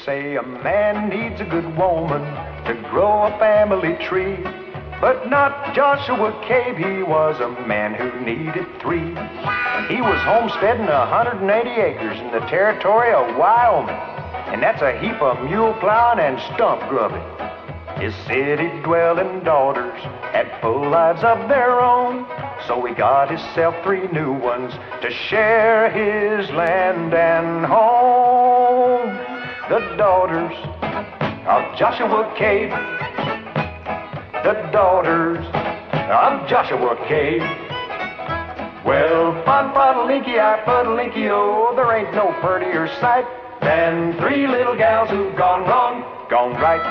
say a man needs a good woman to grow a family tree. But not Joshua Cabe, he was a man who needed three. He was homesteading 180 acres in the territory of Wyoming, and that's a heap of mule plowing and stump grubbing. His city-dwelling daughters had full lives of their own, so he got himself 3 new ones to share his land and home. The daughters of Joshua Cabe, the daughters of Joshua Cabe. Well, fod-fod-a-linky-I, fud-a-linky-oh, there ain't no prettier sight than 3 little gals who've gone wrong, gone right.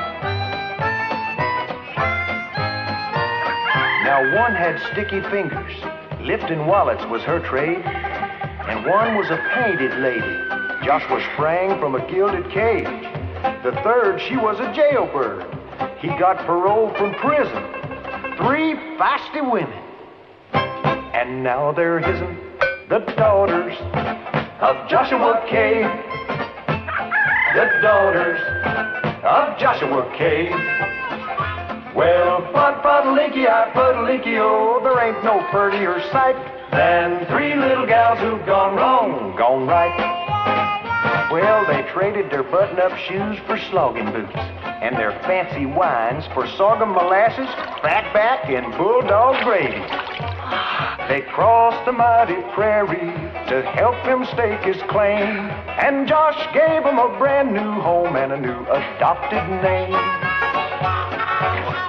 Now one had sticky fingers, lifting wallets was her trade, and one was a painted lady. Joshua sprang from a gilded cage. The third, she was a jailbird. He got parole from prison. 3 feisty women. And now they're his'n, the daughters of Joshua Cabe. The daughters of Joshua Cabe. Well, fod-fod-a-linky-I, fud-a-linky-oh, there ain't no prettier sight than 3 little gals who've gone wrong, gone right. Well, they traded their button-up shoes for slogging boots, and their fancy wines for sorghum molasses, fatback, and bulldog gravy. They crossed the mighty prairie to help him stake his claim, and Josh gave him a brand new home and a new adopted name.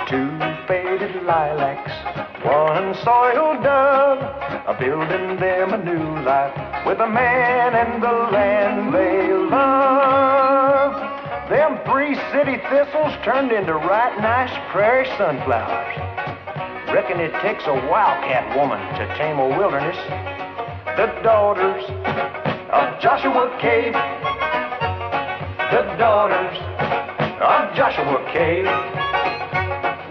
2 faded lilacs, 1 soiled dove, building them a new life with a man and the land they love. Them 3 city thistles turned into right nice prairie sunflowers. Reckon it takes a wildcat woman to tame a wilderness. The daughters of Joshua Cabe, the daughters of Joshua Cabe.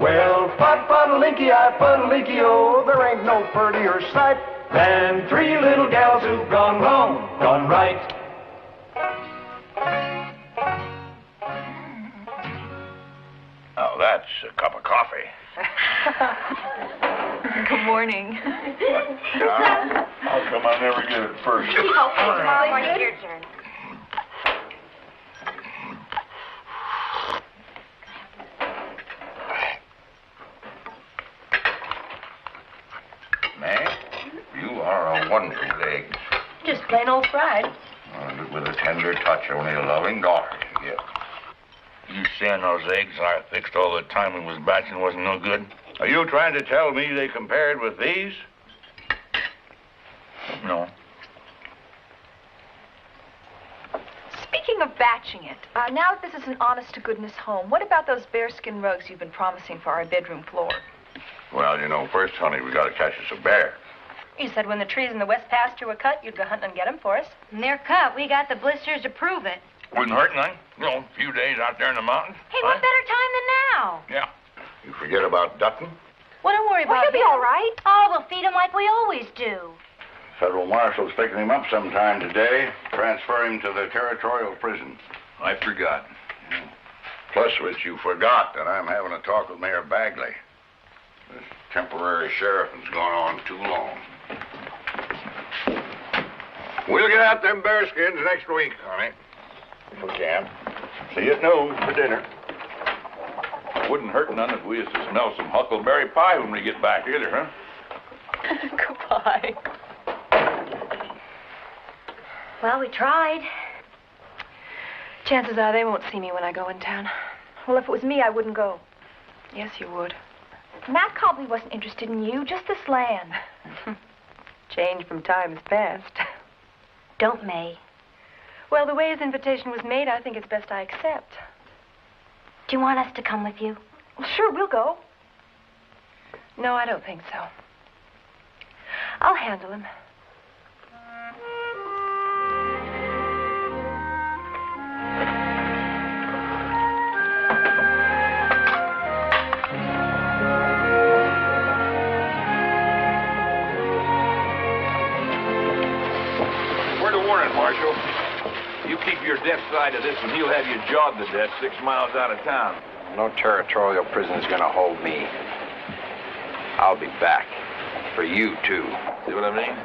Well, fod-fod-a-linky-I, fud-a-linky-oh, there ain't no prettier sight than 3 little gals who've gone wrong, gone right. Now that's a cup of coffee. Good morning. How come I never get it first? Okay, tomorrow morning, your turn. May, you are a wonder with eggs. Just plain old fried. With a tender touch only a loving daughter can give. You saying those eggs I fixed all the time we was batching wasn't no good? Are you trying to tell me they compared with these? No. Speaking of batching it, now that this is an honest-to-goodness home, what about those bearskin rugs you've been promising for our bedroom floor? Well, you know, first, honey, we gotta catch us a bear. You said when the trees in the west pasture were cut, you'd go hunting and get them for us. And they're cut. We got the blisters to prove it. Wouldn't hurt none. You know, a few days out there in the mountains. Hey, what better time than now? Yeah. You forget about Dutton? Well, don't worry about Well, he'll be all right. Oh, we'll feed him like we always do. Federal marshal's picking him up sometime today, transfer him to the territorial prison. I forgot. Plus, which you forgot that I'm having a talk with Mayor Bagley. This temporary sheriffing's gone on too long. We'll get out them bearskins next week, honey. If we can. See you at noon for dinner. Wouldn't hurt none if we used to smell some huckleberry pie when we get back either, huh? Goodbye. Well, we tried. Chances are they won't see me when I go in town. Well, if it was me, I wouldn't go. Yes, you would. Matt Cobley wasn't interested in you, just this land. Change from times past. Don't, May. Well, the way his invitation was made, I think it's best I accept. Do you want us to come with you? Well, sure, we'll go. No, I don't think so. I'll handle him. your death side of this, and he'll have you jawed to death 6 miles out of town. No territorial prison's gonna hold me. I'll be back. For you, too. See what I mean?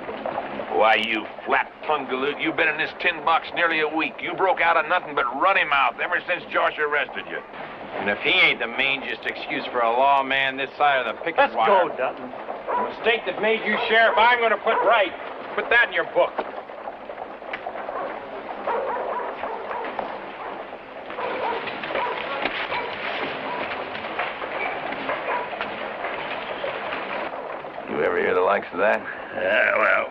Why, you flat-tongued galoot, you've been in this tin box nearly a week. You broke out of nothing but runny mouth ever since Josh arrested you. And if he ain't the mangiest excuse for a lawman this side of the picket Let's wire... go, Dutton. The mistake that made you sheriff, I'm gonna put right. Put that in your book. You ever hear the likes of that? Yeah, well,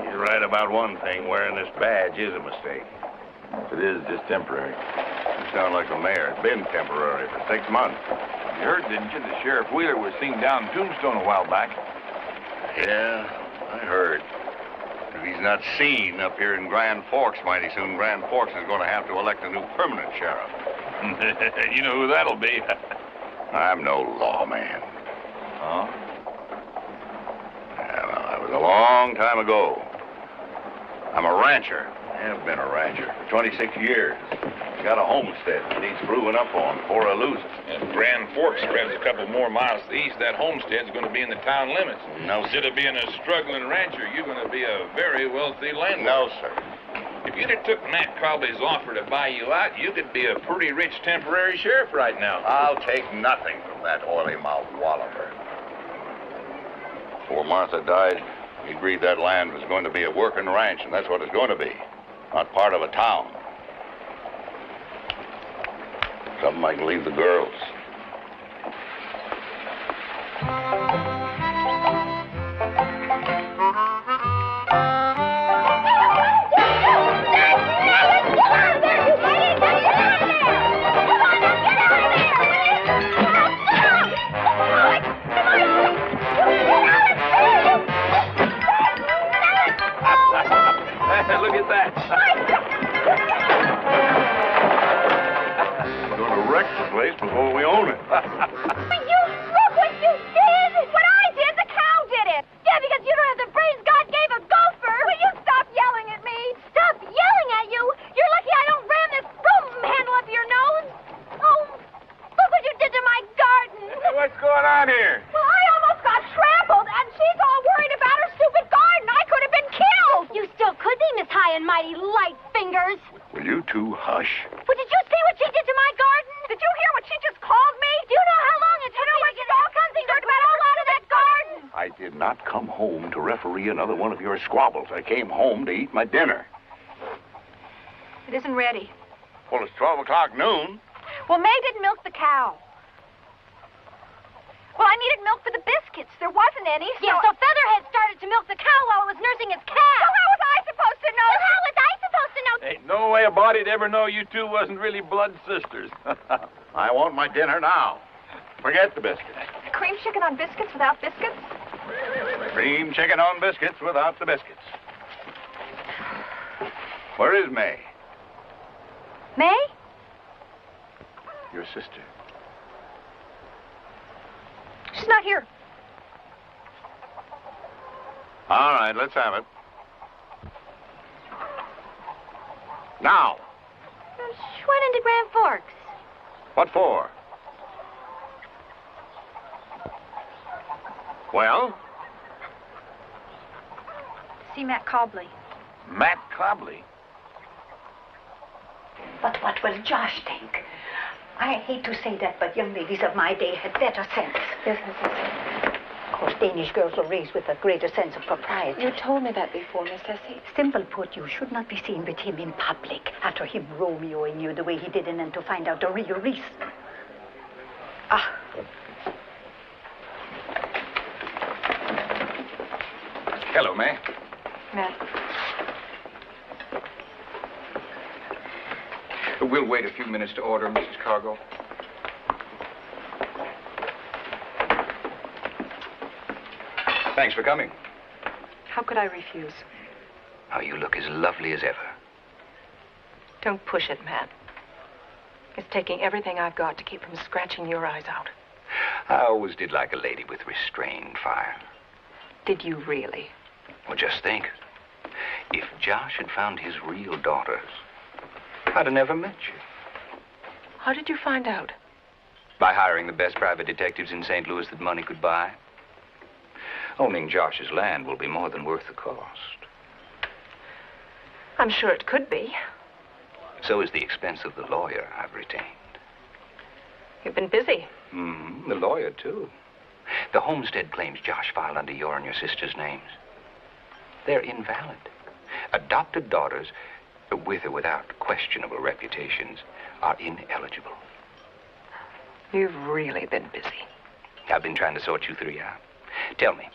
he's right about one thing. Wearing this badge is a mistake. It is just temporary. You sound like the mayor. It's been temporary for 6 months. You heard, didn't you? The Sheriff Wheeler was seen down in Tombstone a while back. Yeah, I heard. If he's not seen up here in Grand Forks mighty soon, Grand Forks is going to have to elect a new permanent sheriff. You know who that'll be. I'm no lawman. Oh? Yeah, well, that was a long time ago. I'm a rancher. I have been a rancher for 26 years. Got a homestead that needs proving up on before I lose it. If Grand Forks spreads a couple more miles east, that homestead's going to be in the town limits. No, Instead of being a struggling rancher, you're going to be a very wealthy landlord. No, sir. If you'd have took Matt Cobley's offer to buy you out, you could be a pretty rich temporary sheriff right now. I'll take nothing from that oily-mouthed walloper. Before Martha died, he agreed that land was going to be a working ranch, and that's what it's going to be. Not part of a town. Something I can leave the girls. Look at that. We're going to wreck the place before we own it. But you, look what you did! What I did, the cow did it! Yeah, because you don't have the brains God gave a gopher! Will you stop yelling at me? Stop yelling at you? You're lucky I don't ram this broom handle up your nose! Oh, look what you did to my garden! What's going on here? Well, I almost got trampled, and she's all worried about her stupid garden! I could have been killed! You still could be, Miss High and Mighty Light Fingers! Will you two hush? Well, did you see what she did to my garden? Did you hear what she just called me? Do you know how long it took me to get all kinds of dirt about all out of that garden? I did not come home to referee another one of your squabbles. I came home to eat my dinner. It isn't ready. Well, it's 12 o'clock noon. Well, May didn't milk the cow. Well, I needed milk for the biscuits. There wasn't any, so... Yeah, so Featherhead started to milk the cow while it was nursing its calf. So how was I supposed to know? Well, how was I supposed to know? Ain't no way a body'd ever know you two wasn't really blood sisters. I want my dinner now. Forget the biscuits. Cream chicken on biscuits without biscuits? Cream chicken on biscuits without the biscuits. Where is May? May? Your sister. She's not here. All right, let's have it. Now. She went into Grand Forks. What for? Well? See Matt Cobley. Matt Cobley? But what will Josh think? I hate to say that, but young ladies of my day had better sense. Yes, Miss Of course, Danish girls are raised with a greater sense of propriety. You told me that before, Miss Essie. Simple put, you should not be seen with him in public after him Romeoing you the way he did, and then to find out the real reason. Ah. Hello, May. Matt. We'll wait a few minutes to order, Mrs. Cargo. Thanks for coming. How could I refuse? Oh, you look as lovely as ever. Don't push it, Matt. It's taking everything I've got to keep from scratching your eyes out. I always did like a lady with restrained fire. Did you really? Well, just think. If Josh had found his real daughters, I'd have never met you. How did you find out? By hiring the best private detectives in St. Louis that money could buy. Owning Josh's land will be more than worth the cost. I'm sure it could be. So is the expense of the lawyer I've retained. You've been busy. The lawyer, too. The homestead claims Josh filed under your and your sister's names. They're invalid. Adopted daughters, with or without questionable reputations, are ineligible. You've really been busy. I've been trying to sort you three out. Tell me,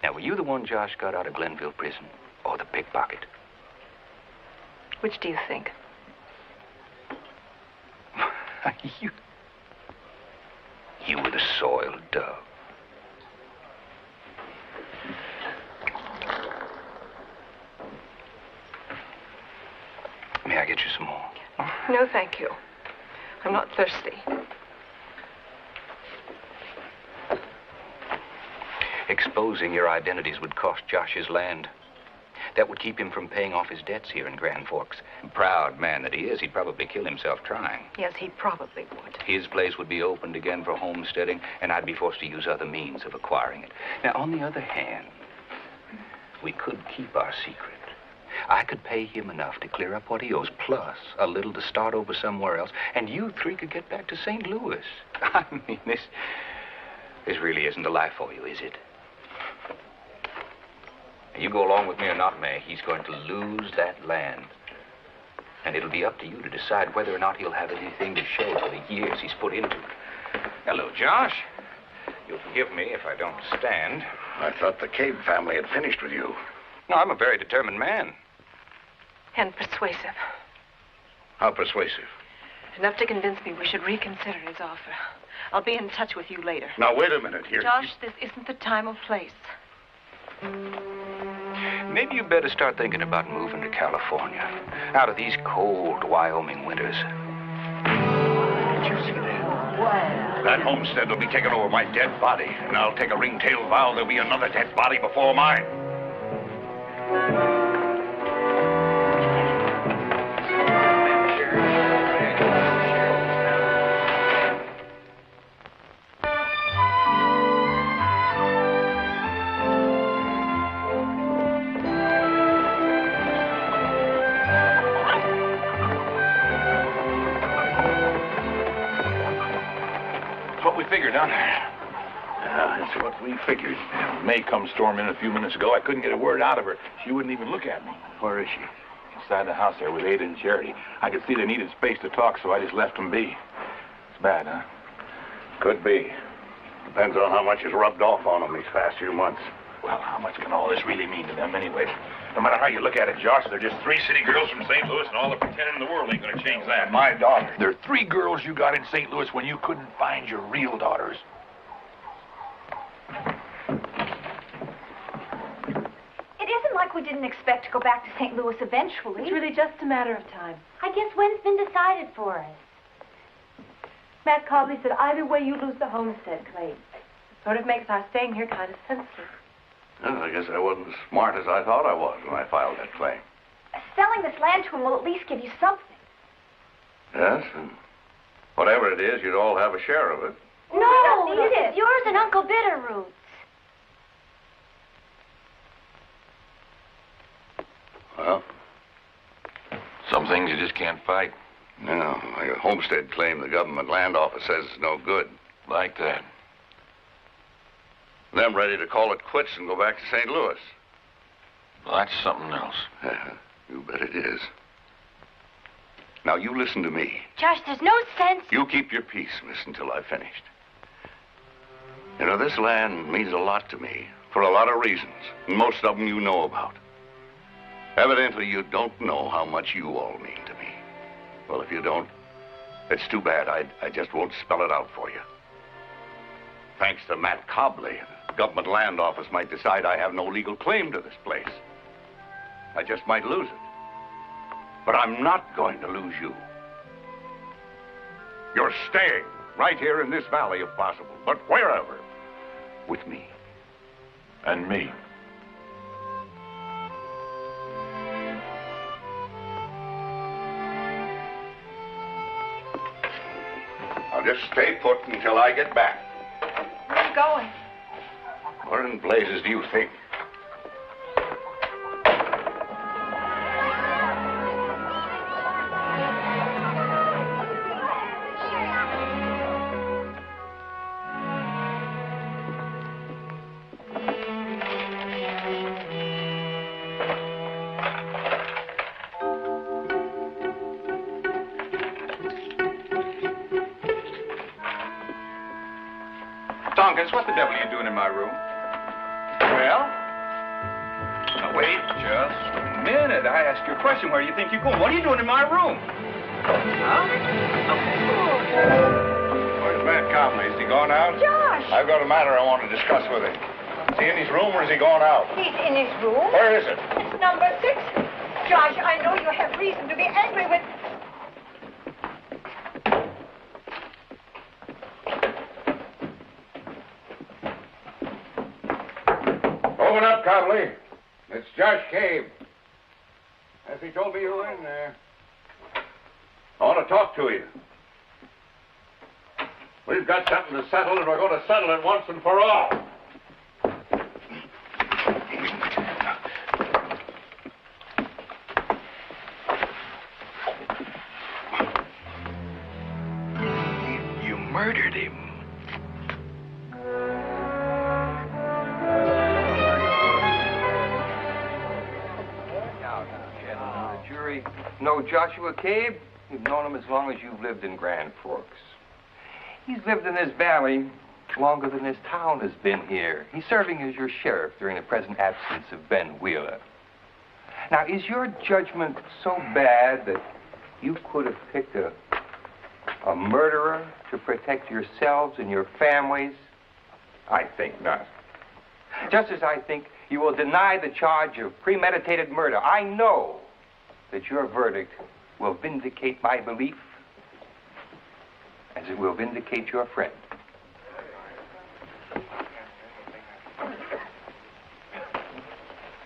now, were you the one Josh got out of Glenville prison, or the pickpocket? Which do you think? You were the soiled dove. May I get you some more? No, thank you. I'm not thirsty. Exposing your identities would cost Josh's land. That would keep him from paying off his debts here in Grand Forks. Proud man that he is, he'd probably kill himself trying. Yes, he probably would. His place would be opened again for homesteading, and I'd be forced to use other means of acquiring it. Now, on the other hand, we could keep our secret. I could pay him enough to clear up what he owes, plus a little to start over somewhere else, and you three could get back to St. Louis. I mean, this really isn't a life for you, is it? You go along with me or not, May, he's going to lose that land. And it'll be up to you to decide whether or not he'll have anything to show for the years he's put into it. Hello, Josh. You'll forgive me if I don't stand. I thought the Cabe family had finished with you. No, I'm a very determined man. And persuasive. How persuasive? Enough to convince me we should reconsider his offer. I'll be in touch with you later. Now, wait a minute here. Josh, this isn't the time or place. Maybe you better start thinking about moving to California, out of these cold Wyoming winters. Did you see that? That homestead will be taken over my dead body, and I'll take a ringtail vow there'll be another dead body before mine. That's what we figured. May come storming in a few minutes ago. I couldn't get a word out of her. She wouldn't even look at me. Where is she? Inside the house there with Ada and Charity. I could see they needed space to talk, so I just left them be. It's bad, huh? Could be. Depends on how much is rubbed off on them these past few months. Well, how much can all this really mean to them anyway? No matter how you look at it, Josh, they're just three city girls from St. Louis, and all the pretending in the world ain't gonna change that. My daughter. There are three girls you got in St. Louis when you couldn't find your real daughters. It isn't like we didn't expect to go back to St. Louis eventually. It's really just a matter of time. I guess when's been decided for us. Matt Cobley said either way you lose the homestead claim. Sort of makes our staying here kind of senseless. Well, I guess I wasn't as smart as I thought I was when I filed that claim. Selling this land to him will at least give you something. Yes, and whatever it is, you'd all have a share of it. No, we don't need it. Yours and Uncle Bitterroot's. Well? Some things you just can't fight. No, like a homestead claim the government land office says is no good. Like that. Them ready to call it quits and go back to St. Louis. Well, that's something else. You bet it is. Now, you listen to me. Josh, there's no sense. You keep your peace, miss, until I've finished. You know, this land means a lot to me, for a lot of reasons, and most of them you know about. Evidently, you don't know how much you all mean to me. Well, if you don't, it's too bad. I just won't spell it out for you. Thanks to Matt Cobley, the government land office might decide I have no legal claim to this place. I just might lose it. But I'm not going to lose you. You're staying right here in this valley if possible, but wherever, with me. And me. Just stay put until I get back. Where are you going? Where in blazes do you think? Tompkins, what the devil are you doing in my room? Well? Now, wait just a minute. I asked you a question. Where do you think you're going? What are you doing in my room? Huh? Where's Matt Copley? Is he gone out? Josh! I've got a matter I want to discuss with him. Is he in his room or is he gone out? He's in his room. Where is it? Number 6. Josh, I know you have reason to be angry with... Open up, Copley. It's Josh Cabe. As he told me you were in there. I want to talk to you. We've got something to settle, and we're going to settle it once and for all. You murdered him. Jury know Joshua Cabe? You've known him as long as you've lived in Grand Forks. He's lived in this valley longer than this town has been here. He's serving as your sheriff during the present absence of Ben Wheeler. Now, is your judgment so bad that you could have picked a murderer to protect yourselves and your families? I think not. Just as I think you will deny the charge of premeditated murder. I know that your verdict will vindicate my belief as it will vindicate your friend.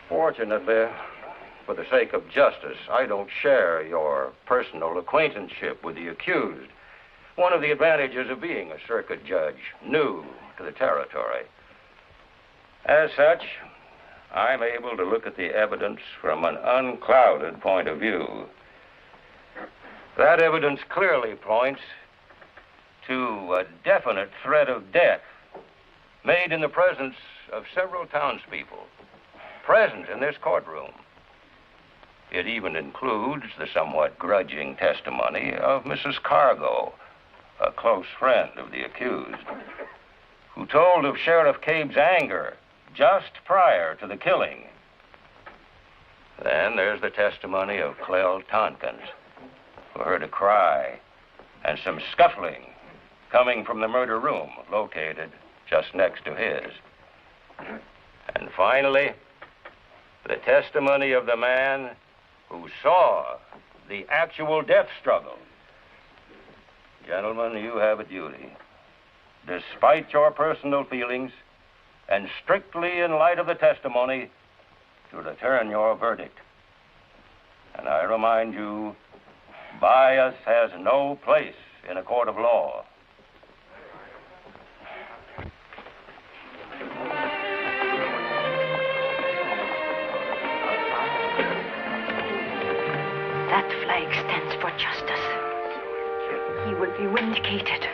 Fortunately, for the sake of justice, I don't share your personal acquaintanceship with the accused. One of the advantages of being a circuit judge, new to the territory. As such, I'm able to look at the evidence from an unclouded point of view. That evidence clearly points to a definite threat of death made in the presence of several townspeople present in this courtroom. It even includes the somewhat grudging testimony of Mrs. Cargo, a close friend of the accused, who told of Sheriff Cabe's anger just prior to the killing. Then there's the testimony of Clell Tompkins, who heard a cry and some scuffling coming from the murder room located just next to his. And finally, the testimony of the man who saw the actual death struggle. Gentlemen, you have a duty, despite your personal feelings, and strictly in light of the testimony, to return your verdict. And I remind you, bias has no place in a court of law. That flag stands for justice. He will be vindicated.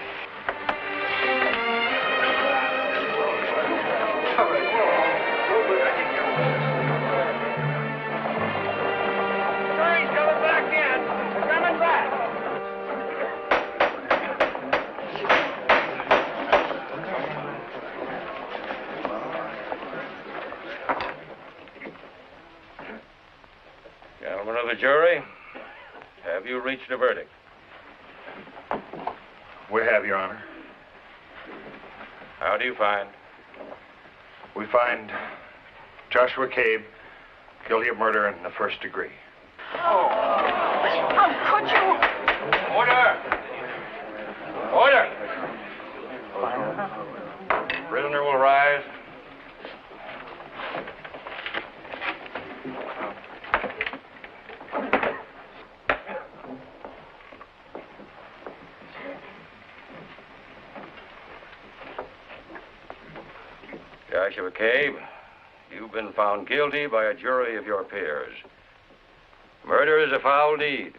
Gentlemen of the jury, have you reached a verdict? We have, Your Honor. How do you find? We find Joshua Cabe guilty of murder in the first degree. How could you? Order! Order! Prisoner will rise. Joshua Cabe, you've been found guilty by a jury of your peers. Murder is a foul deed.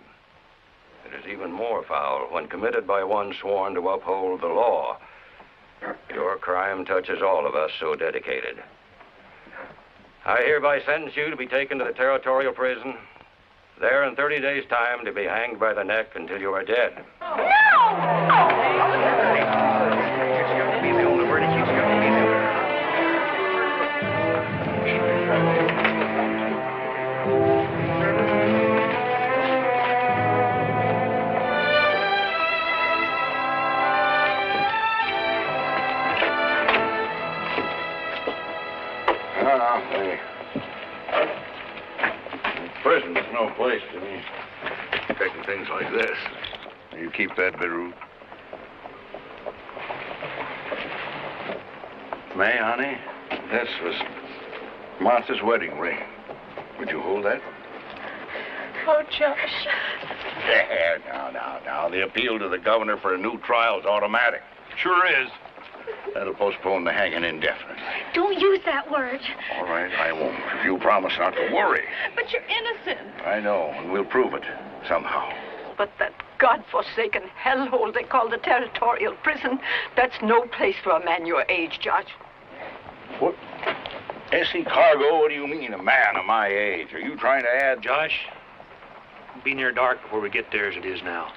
It is even more foul when committed by one sworn to uphold the law. Your crime touches all of us so dedicated. I hereby sentence you to be taken to the territorial prison, there in 30 days' time to be hanged by the neck until you are dead. Prison's no place to me. Taking things like this. You keep that, Beirut. May, honey, this was Martha's wedding ring. Would you hold that? Oh, Josh. There, now. The appeal to the governor for a new trial is automatic. Sure is. That'll postpone the hanging indefinitely. Don't use that word. All right, I won't. If you promise not to worry. But you're innocent. I know, and we'll prove it somehow. But that godforsaken hellhole they call the territorial prison, that's no place for a man your age, Josh. What? S.E. Cargo, what do you mean, a man of my age? Are you trying to add... Josh, it'll be near dark before we get there as it is now.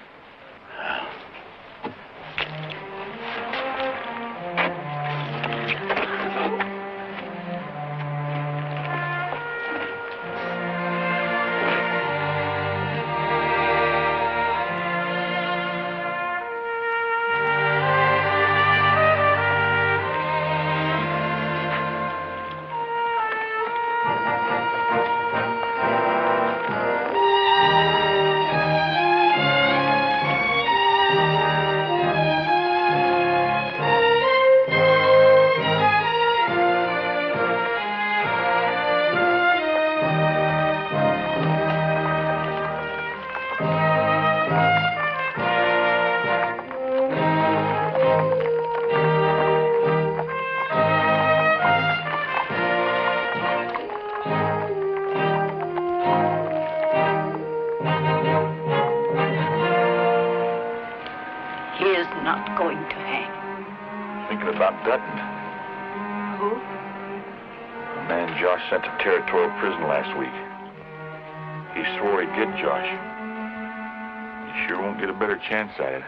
Sent to territorial prison last week. He swore he'd get Josh. He sure won't get a better chance at it.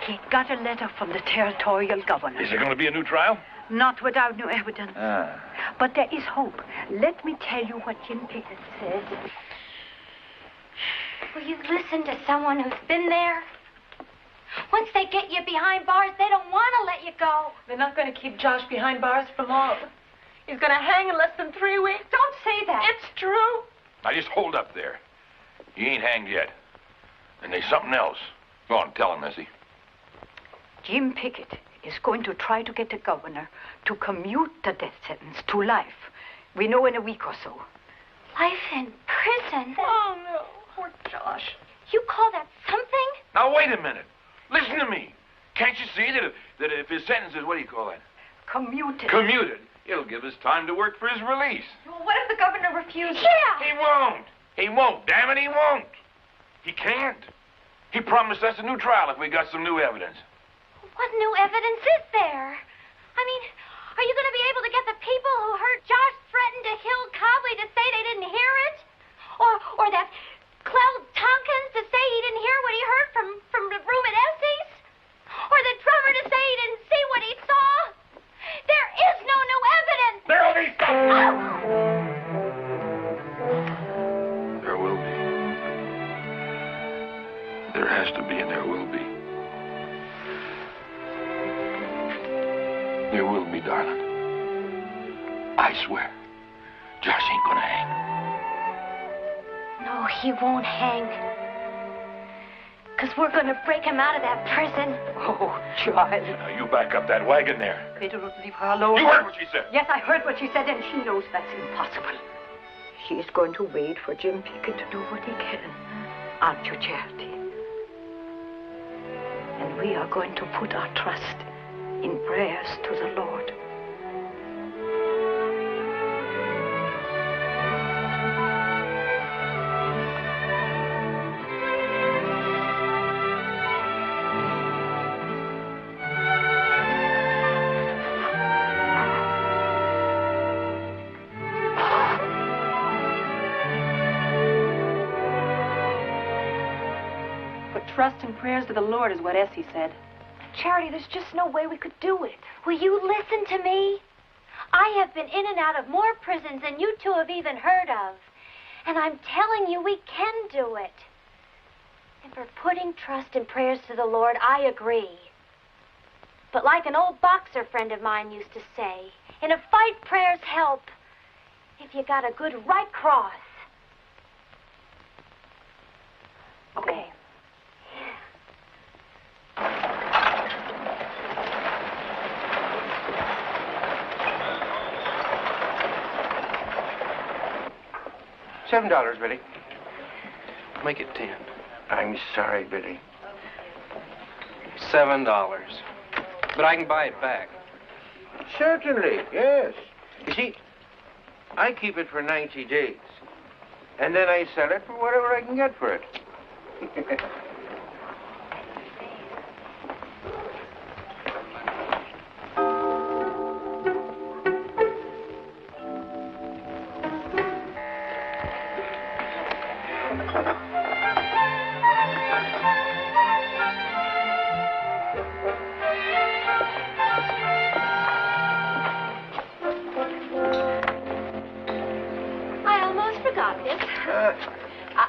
He got a letter from the territorial governor. Is there going to be a new trial? Not without new evidence. But there is hope. Let me tell you what Jim Pickett said. Will you listen to someone who's been there? Once they get you behind bars, they don't want to let you go. They're not going to keep Josh behind bars for long. He's going to hang in less than 3 weeks. Don't say that. It's true. Now, just hold up there. He ain't hanged yet. And there's something else. Go on, tell him, Missy. Jim Pickett is going to try to get the governor to commute the death sentence to life. We know in a week or so. Life in prison? Oh, no. Poor Josh. You call that something? Now, wait a minute. Listen to me. Can't you see that if his sentence is, what do you call that? Commuted. Commuted. It'll give us time to work for his release. Well, what if the governor refuses? Yeah! He won't. He won't. Damn it, he won't. He can't. He promised us a new trial if we got some new evidence. What new evidence is there? I mean, are you going to be able to get the people who heard Josh threaten to kill Cobley to say they didn't hear it? Or that Clell Tompkins to say he didn't hear what he heard from the room at Essie's? Or the drummer to say he didn't see what he saw? There is no new evidence! There'll be some! There will be. There has to be, and there will be. There will be, darling. I swear. Josh ain't gonna hang. No, he won't hang. Because we're going to break him out of that prison. Oh, child. Now, you back up that wagon there. Peter would leave her alone. You heard what she said. Yes, I heard what she said, and she knows that's impossible. She is going to wait for Jim Pickett to do what he can. Aren't you, Charity? And we are going to put our trust in prayers to the Lord. Trust and prayers to the Lord is what Essie said. Charity, there's just no way we could do it. Will you listen to me? I have been in and out of more prisons than you two have even heard of. And I'm telling you, we can do it. And for putting trust and prayers to the Lord, I agree. But like an old boxer friend of mine used to say, in a fight, prayers help if you got a good right cross. Okay. $7, Billy. Make it 10. I'm sorry, Billy. $7. But I can buy it back. Certainly, yes. You see, I keep it for 90 days. And then I sell it for whatever I can get for it.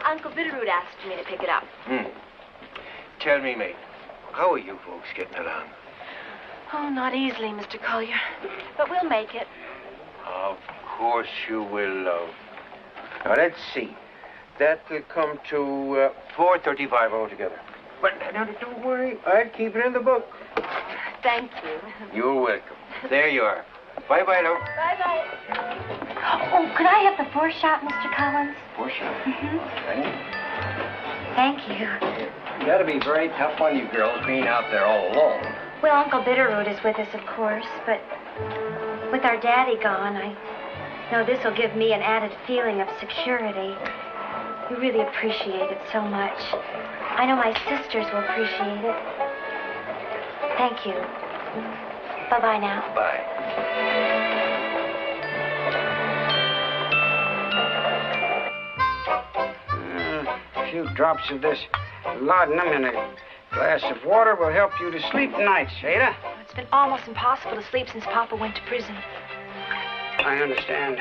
Uncle Bitterroot asked me to pick it up. Tell me, mate, how are you folks getting along? Oh, not easily, Mr. Collier. But we'll make it. Of course you will, love. Now, let's see. That will come to $4.35 altogether. But now, don't worry. I'll keep it in the book. Thank you. You're welcome. There you are. Bye-bye, love. Bye-bye. Oh, could I have the foreshot, Mr. Collins? Foreshot? Mm-hmm. Thank you. You gotta be very tough on you girls being out there all alone. Well, Uncle Bitterroot is with us, of course, but with our daddy gone, I know this will give me an added feeling of security. We really appreciate it so much. I know my sisters will appreciate it. Thank you. Bye-bye now. Bye. A few drops of this laudanum in a glass of water will help you to sleep nights, Ada. It's been almost impossible to sleep since Papa went to prison. I understand.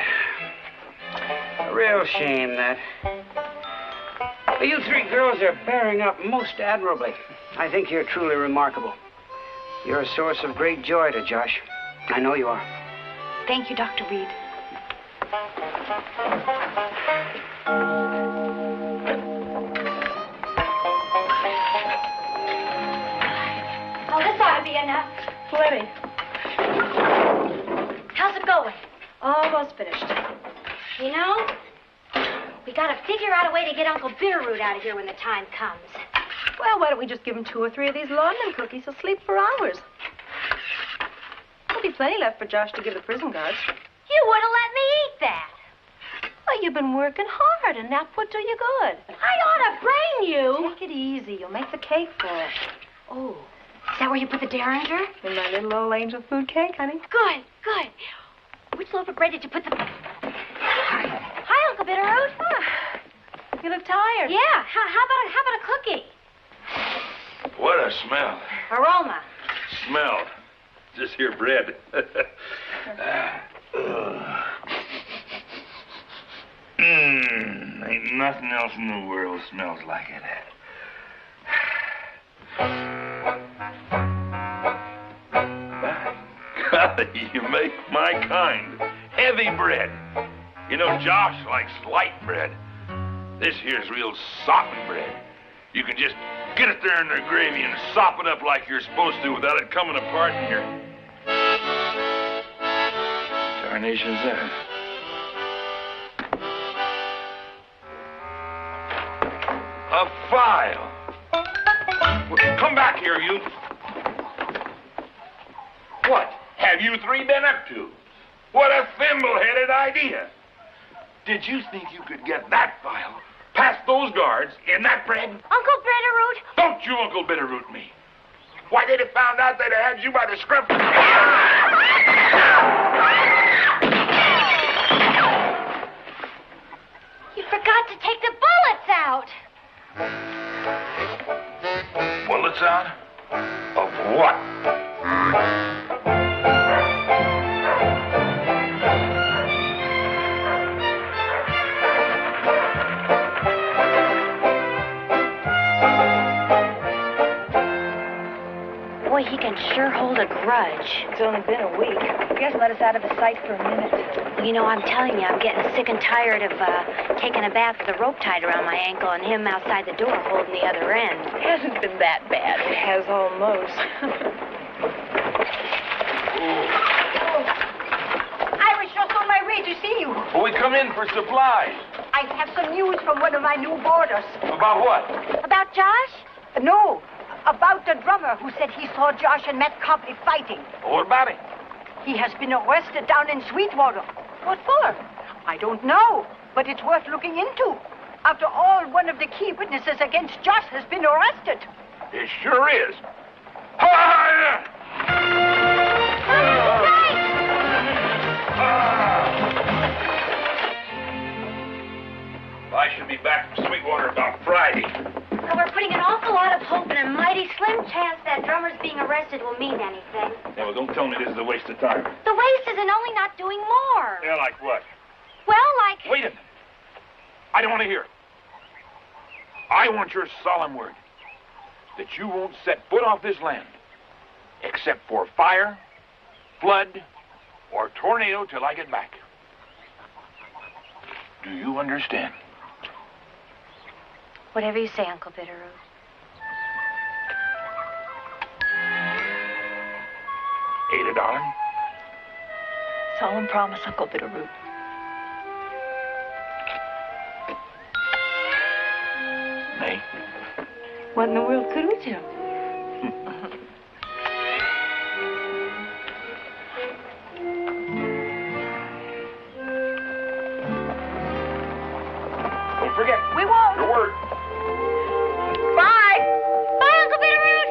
A real shame, that. But you three girls are bearing up most admirably. I think you're truly remarkable. You're a source of great joy to Josh. I know you are. Thank you, Dr. Reed. Oh, this ought to be enough. Plenty. How's it going? Almost finished. You know, we gotta figure out a way to get Uncle Bitterroot out of here when the time comes. Well, why don't we just give him 2 or 3 of these laudanum cookies? He'll sleep for hours. There'll be plenty left for Josh to give the prison guards. You wouldn't let me eat that. Well, you've been working hard, and that would do you good. I ought to brain you. Take it easy. You'll make the cake for it. Oh, is that where you put the derringer? In my little old angel food cake, honey. Good, good. Which loaf of bread did you put the... Hi, Uncle Bitterroot. You look tired. Yeah, how about a cookie? What a smell. Aroma. Smell. Just here bread. Ain't nothing else in the world smells like it. Golly, you make my kind. Heavy bread. You know, Josh likes light bread. This here's real sopping bread. You can just get it there in the gravy and sop it up like you're supposed to without it coming apart in your... Tarnation's that? A file. Well, come back here, you. What have you 3 been up to? What a thimble-headed idea. Did you think you could get that file past those guards in that bread? Uncle Bitterroot. Don't you Uncle Bitterroot me. Why, they'd have found out they'd have had you by the scruff. You forgot to take the bullets out. Bullets out? Of what? Boy, he can sure hold a grudge. It's only been a week. He hasn't let us out of his sight for a minute. Well, you know, I'm telling you, I'm getting sick and tired of taking a bath with a rope tied around my ankle and him outside the door holding the other end. It hasn't been that bad. It has almost. Irish, just on my way to see you. Well, we come in for supplies. I have some news from one of my new boarders. About what? About Josh? No, about the drummer who said he saw Josh and Matt Copley fighting. What about him? He has been arrested down in Sweetwater. What for? I don't know, but it's worth looking into. After all, one of the key witnesses against Josh has been arrested. It sure is. Hi! I should be back from Sweetwater about Friday. Well, we're putting an awful lot of hope in a mighty slim chance that drummer's being arrested will mean anything. Yeah, well, don't tell me this is a waste of time. The waste isn't only not doing more. Yeah, like what? Well, like... Wait a minute. I don't want to hear it. I want your solemn word that you won't set foot off this land except for fire, flood, or tornado till I get back. Do you understand? Whatever you say, Uncle Bitterroot. Ada, darling? Solemn promise, Uncle Bitterroot. May? What in the world could we do? Don't forget. We won't. Your word. Bye. Bye, Uncle Bitterroot.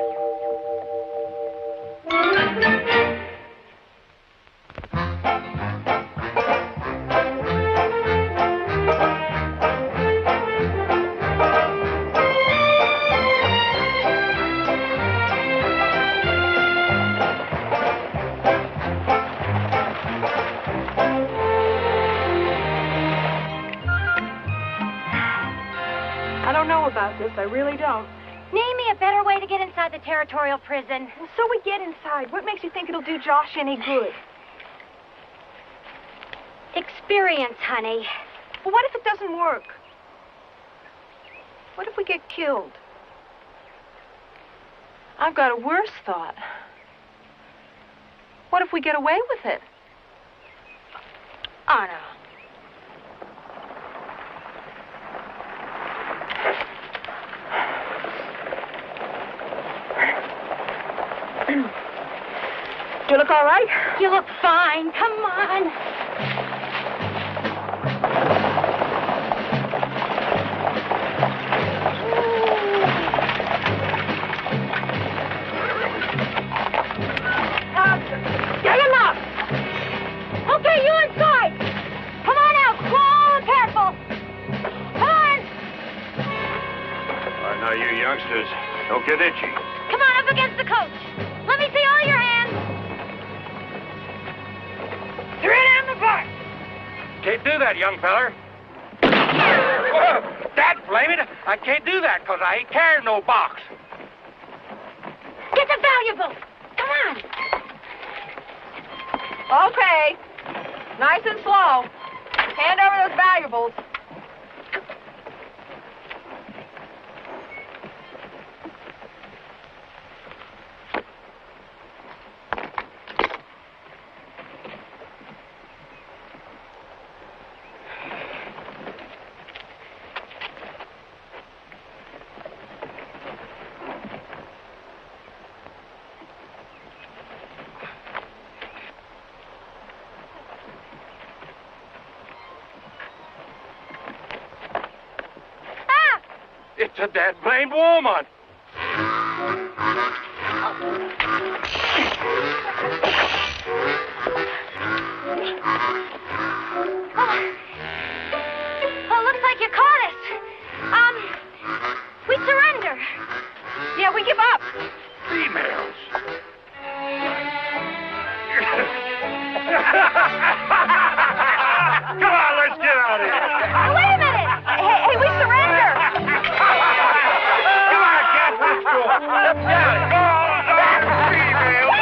I don't know about this. I really don't. Name me a better way to get inside the territorial prison. Well, so we get inside. What makes you think it'll do Josh any good? Experience, honey. Well, what if it doesn't work? What if we get killed? I've got a worse thought. What if we get away with it? Oh, no. Do you look all right? You look fine. Come on. Get him up! Okay, you inside. Come on out. Slow and careful. Come on. All right, now, you youngsters, don't get itchy. Come on up against the coach. Let me see all your hands. Three down the back. Can't do that, young feller. Dad, blame it. I can't do that because I ain't carrying no box. Get the valuables. Come on. Okay. Nice and slow. Hand over those valuables. It's a dead blamed woman. Oh, looks like you caught us. We surrender. Yeah, we give up. Females. Come on, let's get out of here. Wait a minute. Hey, we surrender. Come on, Cat, let's go. Let's get it. Go on, females.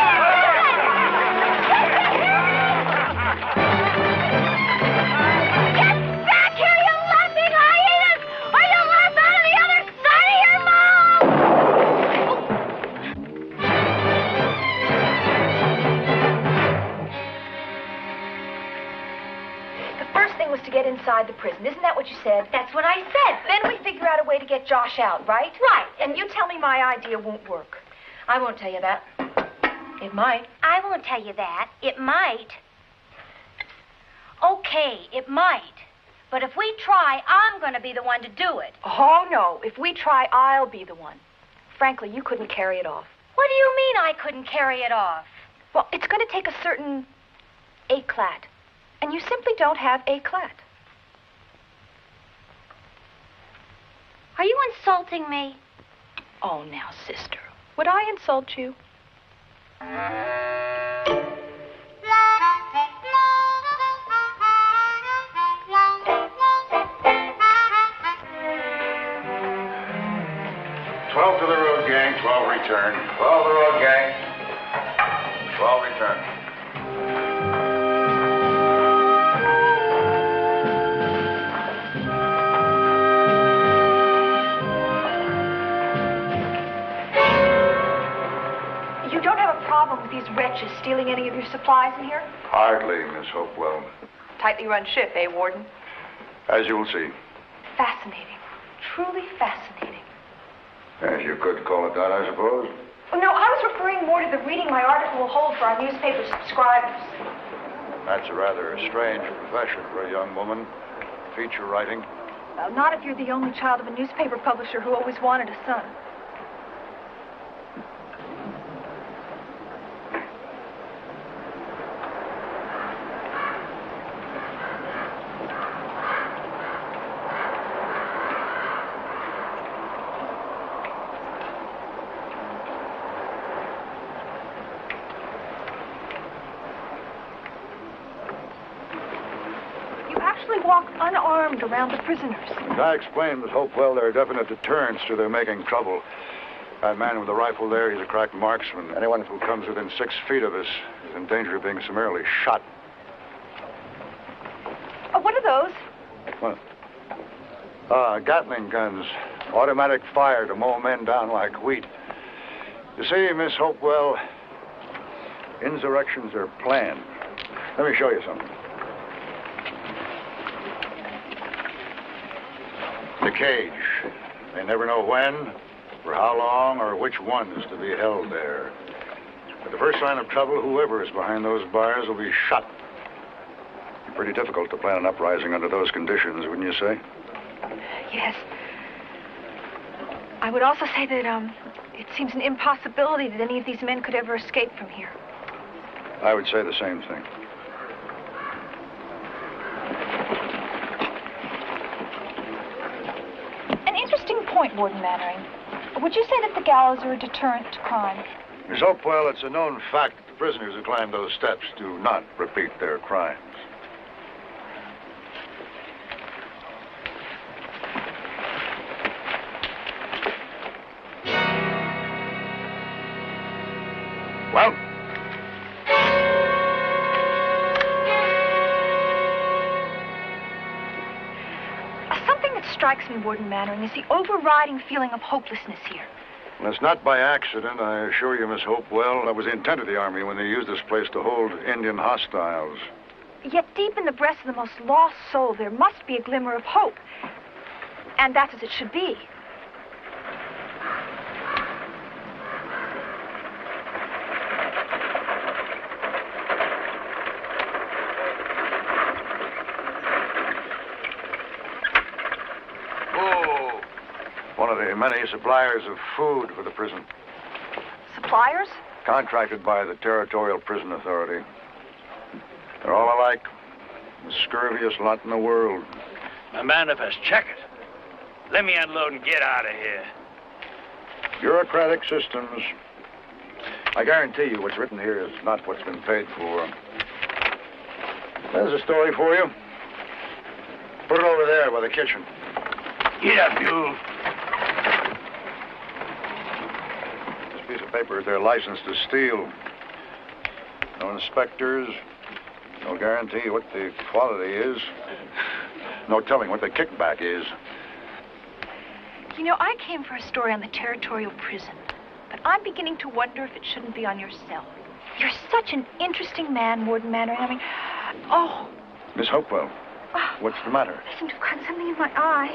Get back here, you laughing hyenas! Or you'll laugh out of the other side of your mouth! The first thing was to get inside the prison. Isn't that what you said? That's what I said. Then we figure out a way to get Josh out, right? Right. And you tell me my idea won't work. I won't tell you that. It might. I won't tell you that. It might. Okay, it might. But if we try, I'm going to be the one to do it. Oh, no. If we try, I'll be the one. Frankly, you couldn't carry it off. What do you mean I couldn't carry it off? Well, it's going to take a certain éclat. And you simply don't have éclat. Are you insulting me? Oh, now, sister. Would I insult you? 12 to the road, gang. 12 return. 12 to the road, gang. 12 return. You don't have a problem with these wretches stealing any of your supplies in here? Hardly, Miss Hopewell. Tightly run ship, eh, Warden? As you'll see. Fascinating. Truly fascinating. Yes, you could call it that, I suppose. Oh, no, I was referring more to the reading my article will hold for our newspaper subscribers. That's a rather strange profession for a young woman. Feature writing. Well, not if you're the only child of a newspaper publisher who always wanted a son. Walk unarmed around the prisoners. I explained, Miss Hopewell, there are definite deterrents to their making trouble. That man with the rifle there, he's a crack marksman. Anyone who comes within 6 feet of us is in danger of being summarily shot. What are those? What? Gatling guns. Automatic fire to mow men down like wheat. You see, Miss Hopewell, Insurrections are planned. Let me show you something. The cage. They never know when, for how long, or which one is to be held there. At the first sign of trouble, whoever is behind those bars will be shot. It's pretty difficult to plan an uprising under those conditions, wouldn't you say? Yes. I would also say that, it seems an impossibility that any of these men could ever escape from here. I would say the same thing. An interesting point, Warden Mannering. Would you say that the gallows are a deterrent to crime? Miss Hopewell, it's a known fact that the prisoners who climb those steps do not repeat their crimes. Well? Something that strikes me, Warden Mannering, is the overriding feeling of hopelessness here. Well, it's not by accident, I assure you, Miss Hopewell. That was the intent of the Army when they used this place to hold Indian hostiles. Yet deep in the breast of the most lost soul, there must be a glimmer of hope. And that's as it should be. One of the many suppliers of food for the prison. Suppliers? Contracted by the Territorial Prison Authority. They're all alike. The scurviest lot in the world. My manifest, check it. Let me unload and get out of here. Bureaucratic systems. I guarantee you what's written here is not what's been paid for. There's a story for you. Put it over there by the kitchen. Get up, you. This piece of paper is their license to steal. No inspectors. No guarantee what the quality is. No telling what the kickback is. You know, I came for a story on the Territorial Prison, but I'm beginning to wonder if it shouldn't be on your cell. You're such an interesting man, Warden Mannering. I mean, oh. Miss Hopewell, what's the matter? I seem to have gotten something in my eye.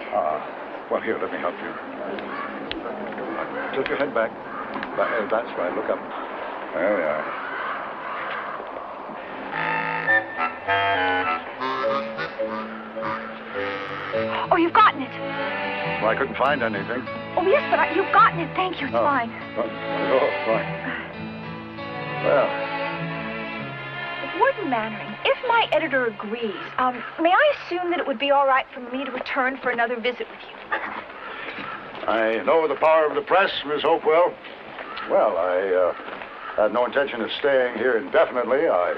Well, here, let me help you. Tilt your head back. That's right, look up. There we are. Oh, you've gotten it. Well, I couldn't find anything. Oh, yes, but you've gotten it. Thank you. It's fine. Fine. Well. Warden Mannering, if my editor agrees, may I assume that it would be all right for me to return for another visit with you? I know the power of the press, Miss Hopewell. Well, I had no intention of staying here indefinitely. I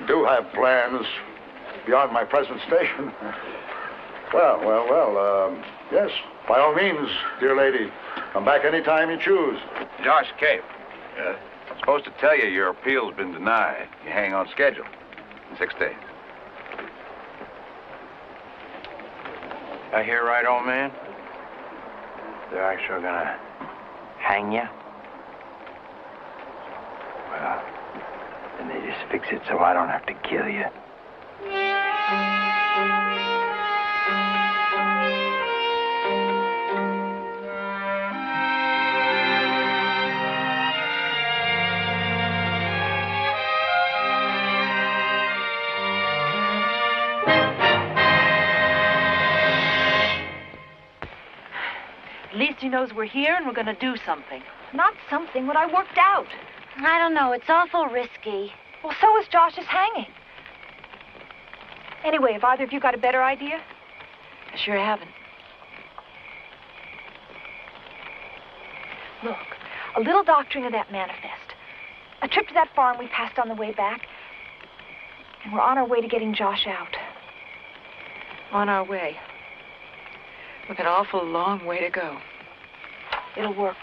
do have plans beyond my present station. Well, yes, by all means, dear lady. Come back any time you choose. Josh Cabe. Yeah? I'm supposed to tell you your appeal's been denied. You hang on schedule in 6 days. I hear right, old man? They're actually gonna hang you? Well, then they just fix it so I don't have to kill you. At least he knows we're here and we're going to do something. Not something, what I worked out. I don't know. It's awful risky. Well, so is Josh's hanging. Anyway, have either of you got a better idea? I sure haven't. Look, a little doctoring of that manifest. A trip to that farm we passed on the way back. And we're on our way to getting Josh out. On our way. With an awful long way to go. It'll work.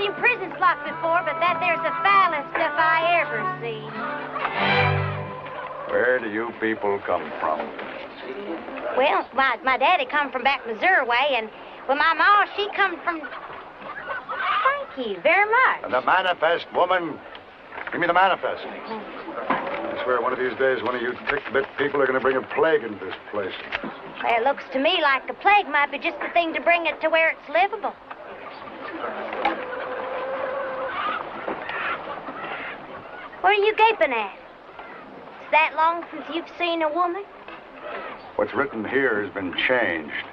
seen prison slop before, but that there's the foulest stuff I ever seen. Where do you people come from? Well, my daddy come from back Missouri way, and well, my ma, she come from... Thank you very much. And the manifest, woman. Give me the manifest. I swear one of these days one of you tick-bit people are going to bring a plague into this place. Well, it looks to me like the plague might be just the thing to bring it to where it's livable. What are you gaping at? Is that long since you've seen a woman? What's written here has been changed.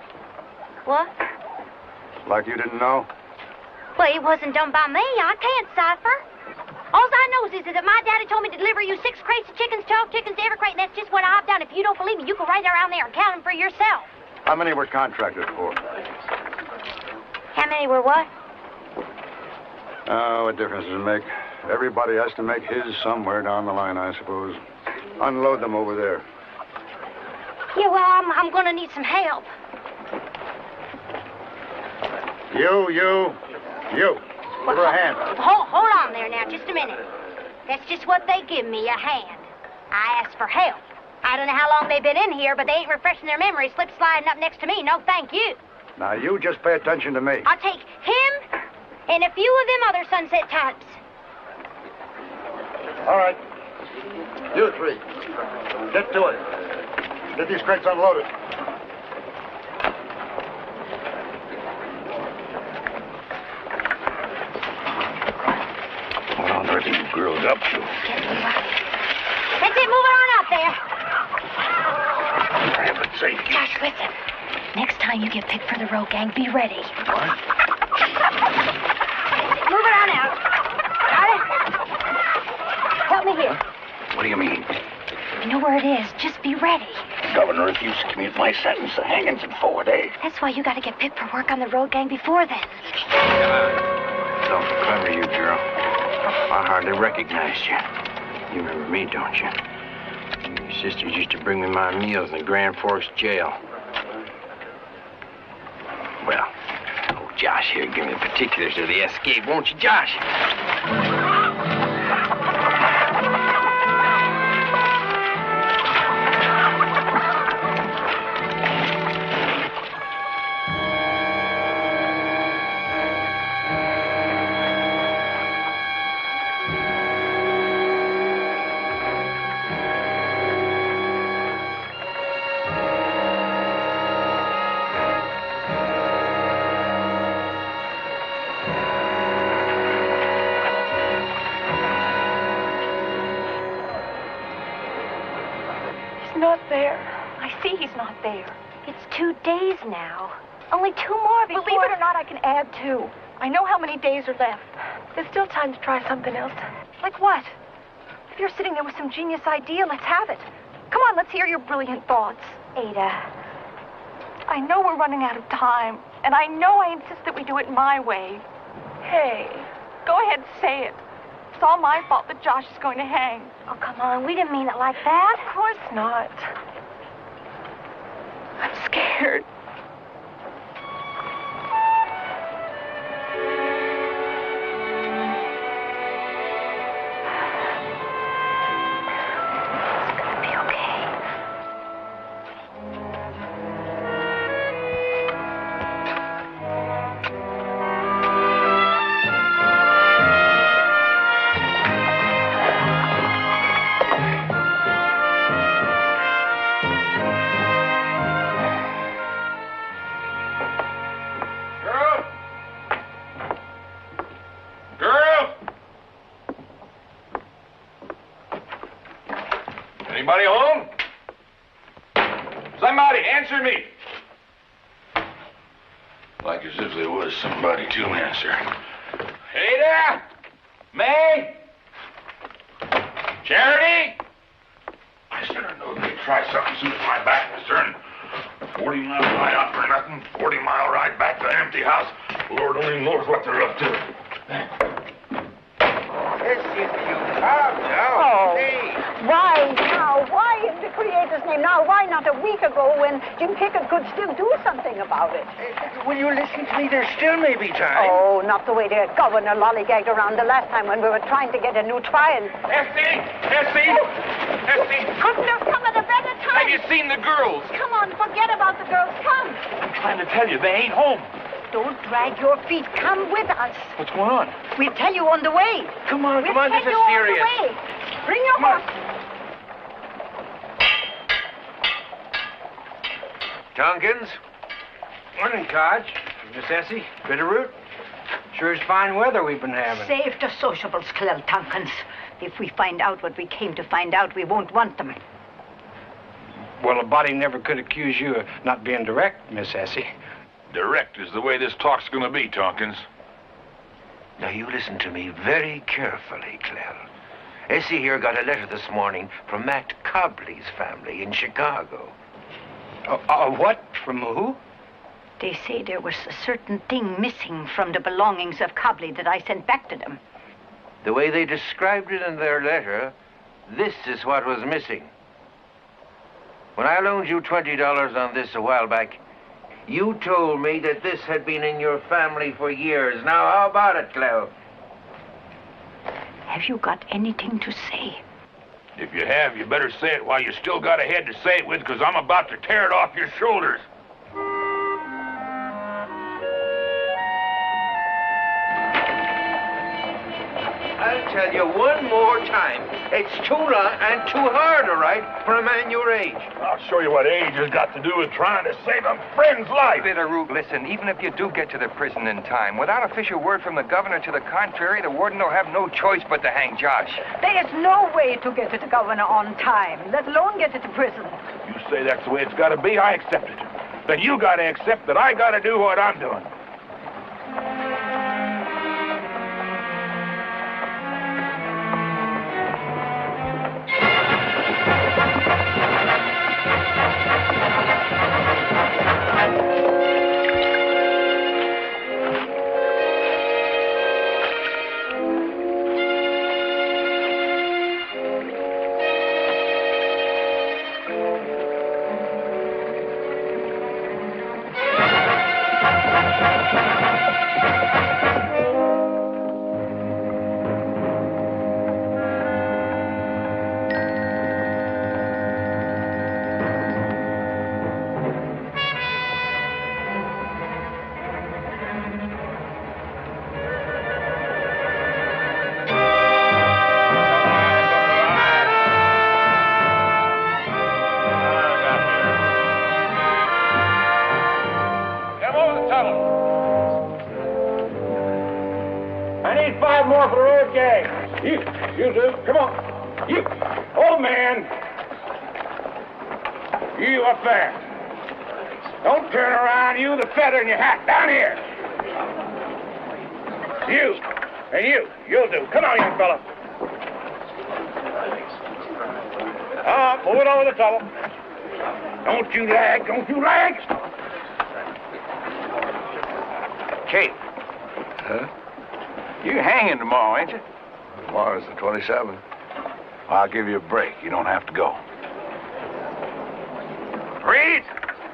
What? Like you didn't know? Well, it wasn't done by me. I can't cipher. All I know is that my daddy told me to deliver you 6 crates of chickens, 12 chickens to every crate, and that's just what I've done. If you don't believe me, you can right around there and count them for yourself. How many were contracted for? How many were what? Oh, what difference does it make? Everybody has to make his somewhere down the line, I suppose. Unload them over there. Yeah, well, I'm going to need some help. You. Give her a hand. Hold on there now, just a minute. That's just what they give me, a hand. I asked for help. I don't know how long they've been in here, but they ain't refreshing their memory, slip sliding up next to me. No, thank you. Now, you just pay attention to me. I'll take him and a few of them other sunset types. All right. You 3. Get to it. Get these crates unloaded. What on earth are you girls up to? That's it, move it on up there. For heaven's sake. Josh, listen. Next time you get picked for the road gang, be ready. What? Move it on out. Got it? Help me here. What do you mean? I know where it is. Just be ready. The governor refused to commute my sentence. The hanging's in 4 days. That's why you got to get picked for work on the road gang before then. So clever, you girl. I hardly recognized you. You remember me, don't you? Your sisters used to bring me my meals in the Grand Forks jail. Well, oh, Josh here, give me the particulars of the escape, won't you, Josh? Not there. I see he's not there. It's 2 days now. Only 2 more before... Believe it or not, I can add 2. I know how many days are left. There's still time to try something else. Like what? If you're sitting there with some genius idea, let's have it. Come on, let's hear your brilliant thoughts. Ada. I know we're running out of time, and I know I insist that we do it my way. Hey, go ahead and say it. It's all my fault that Josh is going to hang. Oh, come on. We didn't mean it like that. Of course not. I'm scared. It's gonna be okay. Anybody home? Somebody, answer me. Like as if there was somebody to answer. Hey there! May? Charity? I should have known they'd try something soon as my back was turned. 40-mile ride out for nothing, 40-mile ride back to an empty house. Lord only knows what they're up to. Yes, if you calm down, please. Why now? Why in the Creator's name now? Why not a week ago when Jim Pickett could still do something about it? Will you listen to me? There still may be time. Oh, not the way the governor lollygagged around the last time when we were trying to get a new trial. Essie! Essie! Essie! Couldn't have come at a better time. Have you seen the girls? Come on, forget about the girls. Come. I'm trying to tell you, they ain't home. Don't drag your feet. Come with us. What's going on? We'll tell you on the way. Come on, We'll come on, tell this is you on serious. the way. Bring your horse. Tompkins? Morning, Codge. Miss Essie, Bitterroot. Sure is fine weather we've been having. Save the sociables, Clell Tompkins. If we find out what we came to find out, we won't want them. Well, a body never could accuse you of not being direct, Miss Essie. Direct is the way this talk's gonna be, Tompkins. Now, you listen to me very carefully, Clell. Essie here got a letter this morning from Matt Cobley's family in Chicago. What? From who? They say there was a certain thing missing from the belongings of Cobley that I sent back to them. The way they described it in their letter, this is what was missing. When I loaned you $20 on this a while back, you told me that this had been in your family for years. Now, how about it, Clell? Have you got anything to say? If you have, you better say it while you still got a head to say it with, because I'm about to tear it off your shoulders. I'll tell you one more time. It's too long and too hard, all right, for a man your age. I'll show you what age has got to do with trying to save a friend's life. Bitterroot, listen, even if you do get to the prison in time, without official word from the governor to the contrary, the warden will have no choice but to hang Josh. There is no way to get to the governor on time, let alone get to the prison. You say that's the way it's got to be, I accept it. Then you got to accept that I got to do what I'm doing. You do. Come on. You. Old man. You up there. Don't turn around. You, the feather in your hat. Down here. You. And you. You'll do. Come on, young fella. Move it over the trouble. Don't you lag. Don't you lag. Cabe. Huh? You're hanging tomorrow, ain't you? Tomorrow's the 27th. I'll give you a break. You don't have to go. Reed,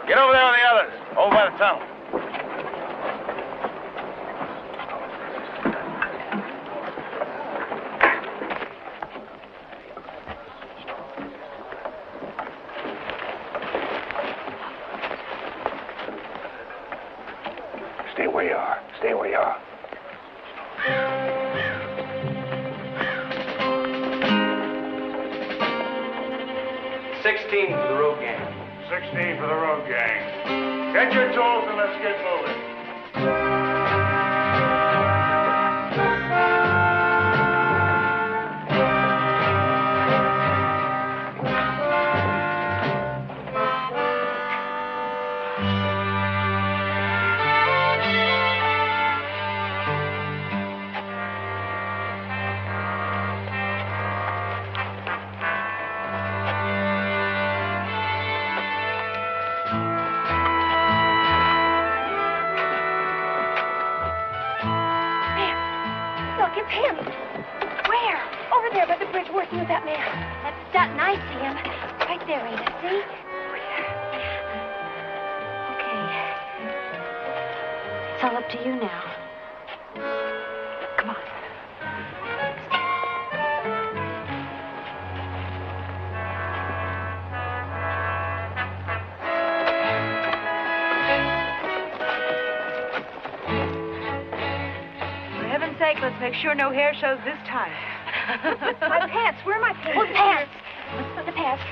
get over there with the others. Over by the tunnel. Stay where you are. Stay where you are. $16 for the road gang. 16 for the road gang. Get your tools and let's get moving. It's him. Where? Over there by the bridge working with that man. That's Dutton. I see him. Right there, Ada, see? Okay. It's all up to you now. Come on. For heaven's sake, let's make sure no hair shows this time. My pants. Where are my pants? Oh, the pants. The pants.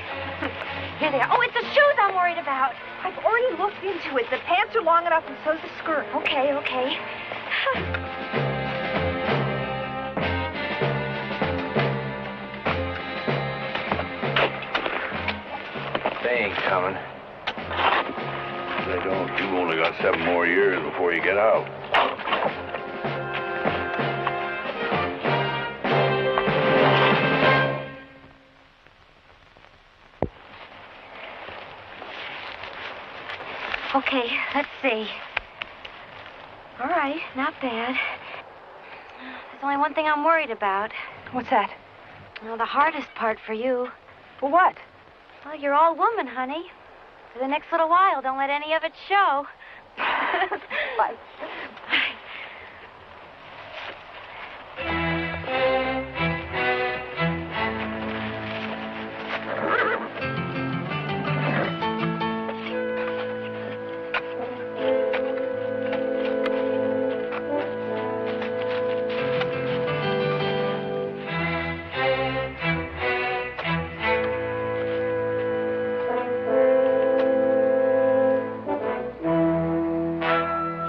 Here they are. Oh, it's the shoes I'm worried about. I've already looked into it. The pants are long enough, and so's the skirt. Okay, okay. They ain't coming. They don't. You've only got 7 more years before you get out. Okay, let's see. All right, not bad. There's only one thing I'm worried about. What's that? Well, the hardest part for you. For what? Well, you're all woman, honey. For the next little while, don't let any of it show. What?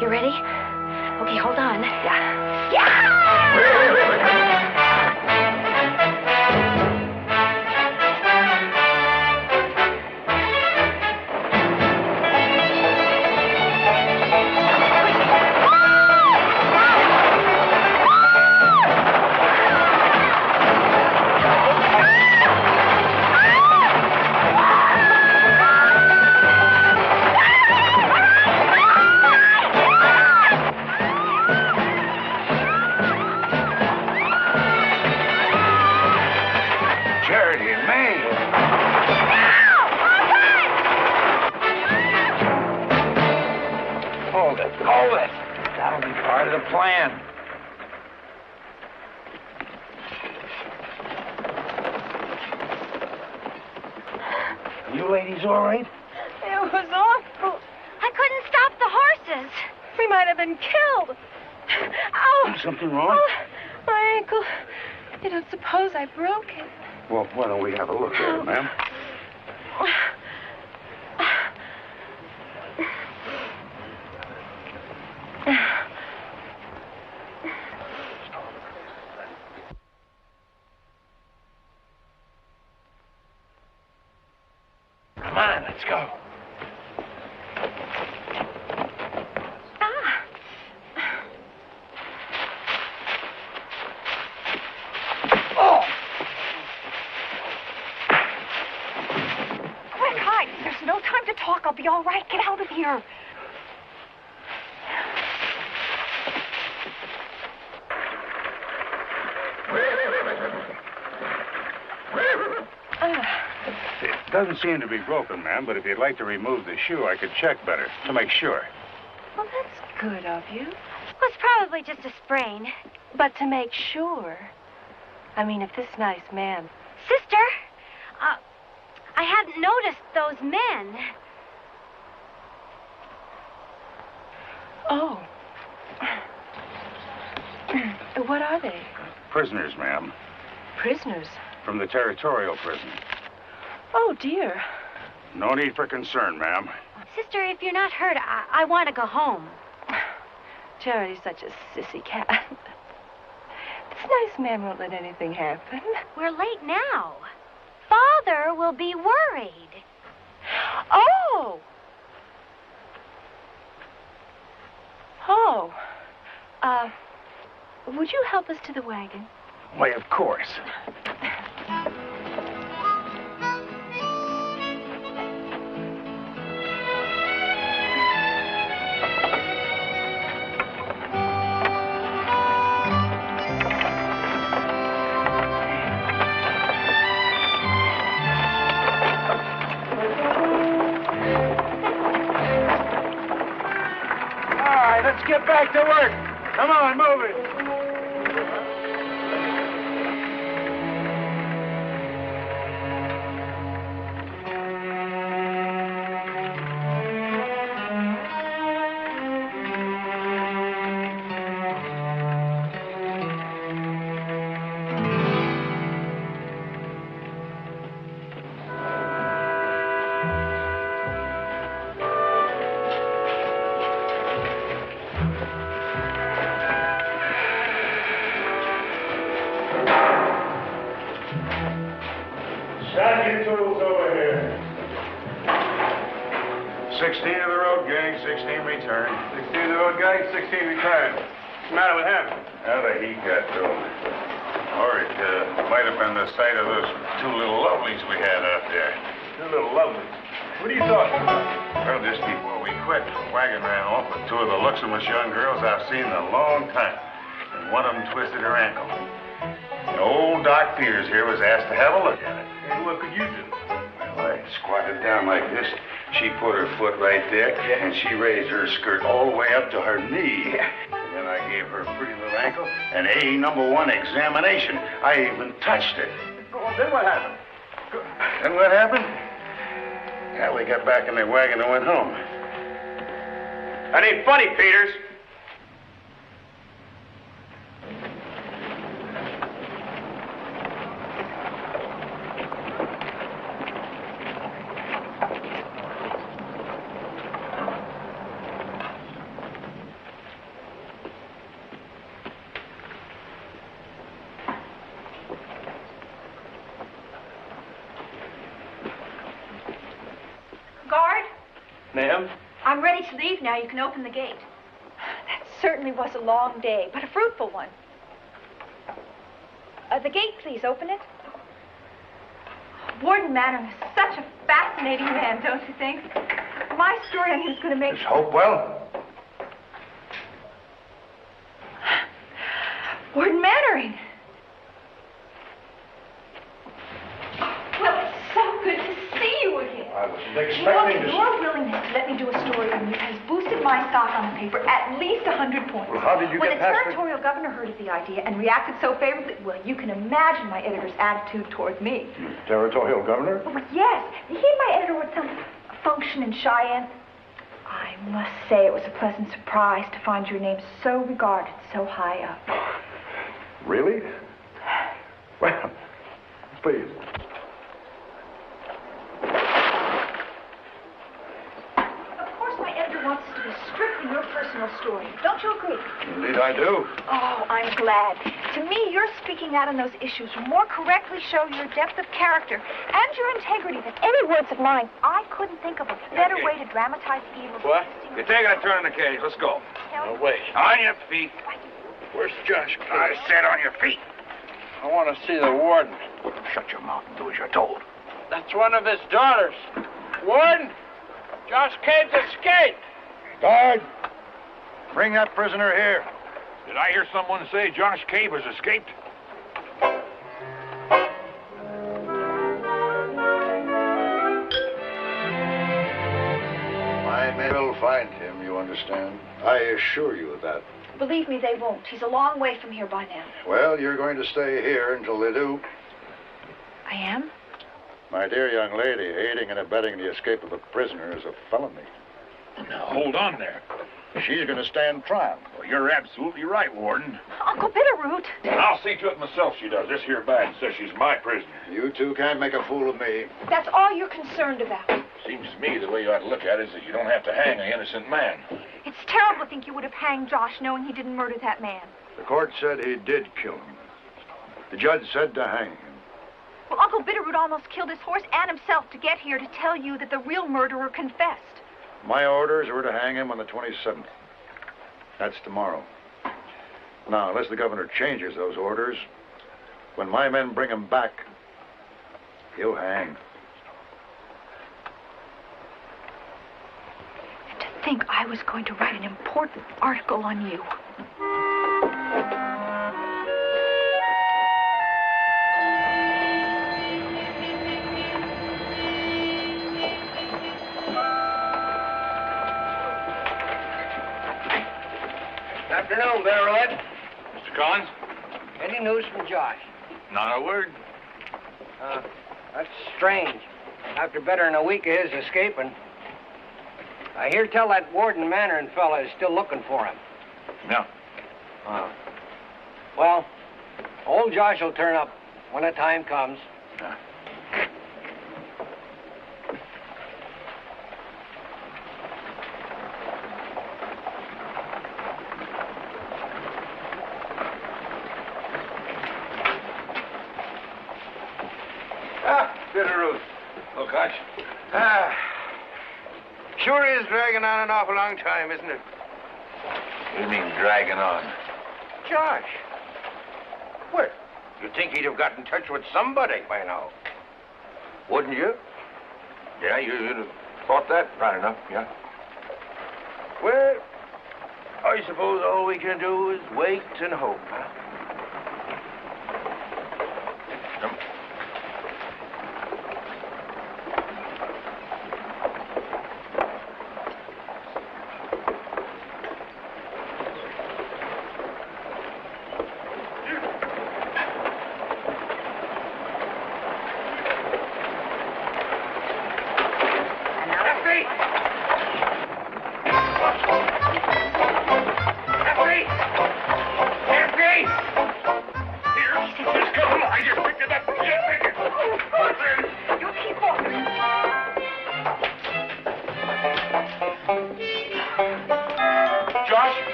You ready? Okay, hold on. Yeah. Yeah! That'll be part of the plan. You ladies all right? It was awful. I couldn't stop the horses. We might have been killed. Ow! Something wrong? Oh, my ankle. You don't suppose I broke it? Well, why don't we have a look at it, ma'am? Come on, let's go. Quick, hide. There's no time to talk. I'll be all right. Get out of here. It doesn't seem to be broken, ma'am, but if you'd like to remove the shoe, I could check better to make sure. Well, that's good of you. Well, it's probably just a sprain. But to make sure. I mean, if this nice man... Sister, I hadn't noticed those men. Oh. What are they? Prisoners, ma'am, Prisoners? from the territorial prison. Oh, dear. No need for concern, ma'am. Sister, if you're not hurt, I want to go home. Charity's such a sissy cat. This nice man won't let anything happen. We're late now. Father will be worried. Oh! Oh. Would you help us to the wagon? Why, of course. get back to work. Come on, move it. Shot your tools over here. 16 of the road gang, 16 return. 16 of the road gang, 16 return. What's the matter with him? How the heat got to him. Or it might have been the sight of those two little lovelies we had out there. Two little lovelies. What are you talking about? Well, just before we quit, the wagon ran off with two of the looksomest young girls I've seen in a long time. And one of them twisted her ankle. And old Doc Peters here was asked to have a look at it. Hey, what could you do? Well, I squatted down like this. She put her foot right there, and she raised her skirt all the way up to her knee. And then I gave her pretty little ankle an A1 examination. I even touched it. Well, then what happened? Then what happened? Yeah, we got back in the wagon and went home. That ain't funny, Peters. Guard, Ma'am? I'm ready to leave now. You can open the gate. That certainly was a long day, but a fruitful one. The gate, please. Open it. Warden Mannering is such a fascinating man, don't you think? My story on him is going to make... Miss Hopewell? Warden Mannering! Well, it's so good to see you again. I wasn't You know, expecting to... your willingness to let me do a story on you has boosted my stock on the paper at least 100 points. Well, how did you when get the past territorial governor heard of the idea and reacted so favorably, well, you can imagine my editor's attitude toward me. Territorial governor? Oh, yes. He and my editor were at some function in Cheyenne. I must say it was a pleasant surprise to find your name so regarded so high up. Really? Well, please. Of course, my editor wants us to be strictly your personal story. Don't you agree? Indeed I do. Oh, I'm glad. To me, your speaking out on those issues will more correctly show your depth of character and your integrity than any words of mine. I couldn't think of a better way to dramatize evil. What? You're taking a turn in the cage. Let's go. No way. On your feet. Where's Josh? I said on your feet. I want to see the warden. Shut your mouth and do as you're told. That's one of his daughters. Warden, Josh Cabe's escaped. Guard! Bring that prisoner here. Did I hear someone say Josh Cabe has escaped? My men will find him, you understand? I assure you of that. Believe me, they won't. He's a long way from here by now. Well, you're going to stay here until they do. I am? My dear young lady, aiding and abetting the escape of a prisoner is a felony. Now, hold on there. She's going to stand trial. Well, you're absolutely right, Warden. Uncle Bitterroot. I'll see to it myself she does. This here badge says she's my prisoner. You two can't make a fool of me. That's all you're concerned about. Seems to me the way you ought to look at it is that you don't have to hang an innocent man. It's terrible to think you would have hanged Josh knowing he didn't murder that man. The court said he did kill him. The judge said to hang him. Well, Uncle Bitterroot almost killed his horse and himself to get here to tell you that the real murderer confessed. My orders were to hang him on the 27th. That's tomorrow. Now, unless the governor changes those orders, when my men bring him back, he'll hang. To think I was going to write an important article on you. helm there, Renne. Mr. Collins? Any news from Josh? Not a word. That's strange. After better than a week of his escaping. I hear tell that Warden Mannering fella is still looking for him. No. Well, old Josh will turn up when the time comes. Yeah. Bitterroot. Look, Hutch. Sure is dragging on an awful long time, isn't it? What do you mean, dragging on? Josh. Well, you'd think he'd have got in touch with somebody by now. Wouldn't you? Yeah, you'd have thought that right enough, yeah. Well, I suppose all we can do is wait and hope. Come.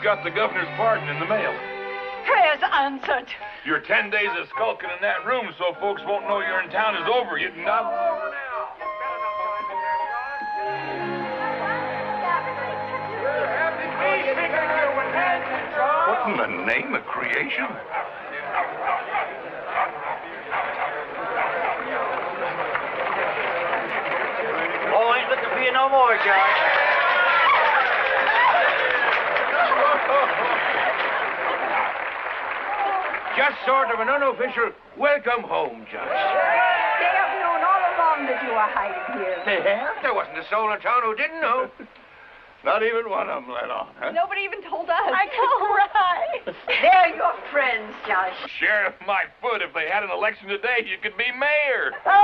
Got the governor's pardon in the mail. Prayers answered. Your 10 days of skulking in that room so folks won't know you're in town is over. You know. What in the name of creation? Oh, ain't looking for you no more, Josh. Just sort of an unofficial welcome home, Josh. They have known all along that you are hiding here. They have? There wasn't a soul in town who didn't know. Not even one of them let on, huh? Nobody even told us. I know, right? They're your friends, Josh. Sheriff my foot. If they had an election today, you could be mayor. No.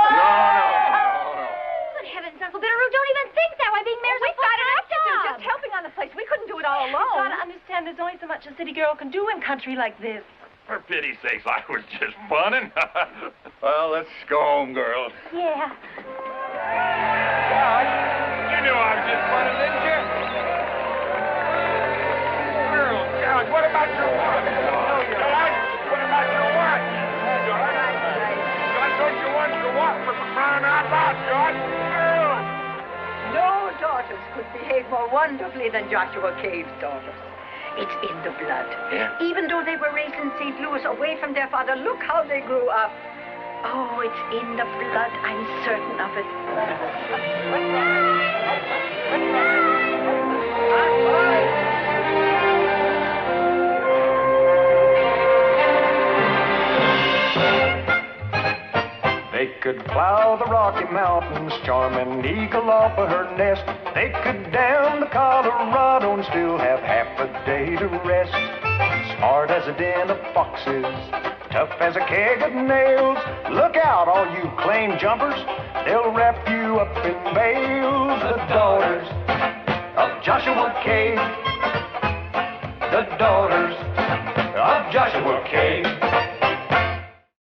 Good heavens, Uncle Bitterroot, don't even think that. Why, being mayor's a full-time job. Just helping on the place. We couldn't do it all alone. You gotta understand, there's only so much a city girl can do in country like this. For pity's sakes, I was just funning. Well, let's go home, girls. Yeah. Josh, you knew I was just funning, didn't you? Girl, Josh, what about your watch? Josh, what about your watch? Josh, don't you want your watch for crying out loud, Josh? Girl! No daughters could behave more wonderfully than Joshua Cabe's daughters. It's in the blood. Yeah? Even though they were raised in St. Louis away from their father, look how they grew up. Oh, it's in the blood. I'm certain of it. They could plow the Rocky Mountains, charm an eagle off of her nest. They could dam the Colorado and still have half a day to rest. Smart as a den of foxes, tough as a keg of nails. Look out, all you claim jumpers, they'll wrap you up in bales. The daughters of Joshua Cabe.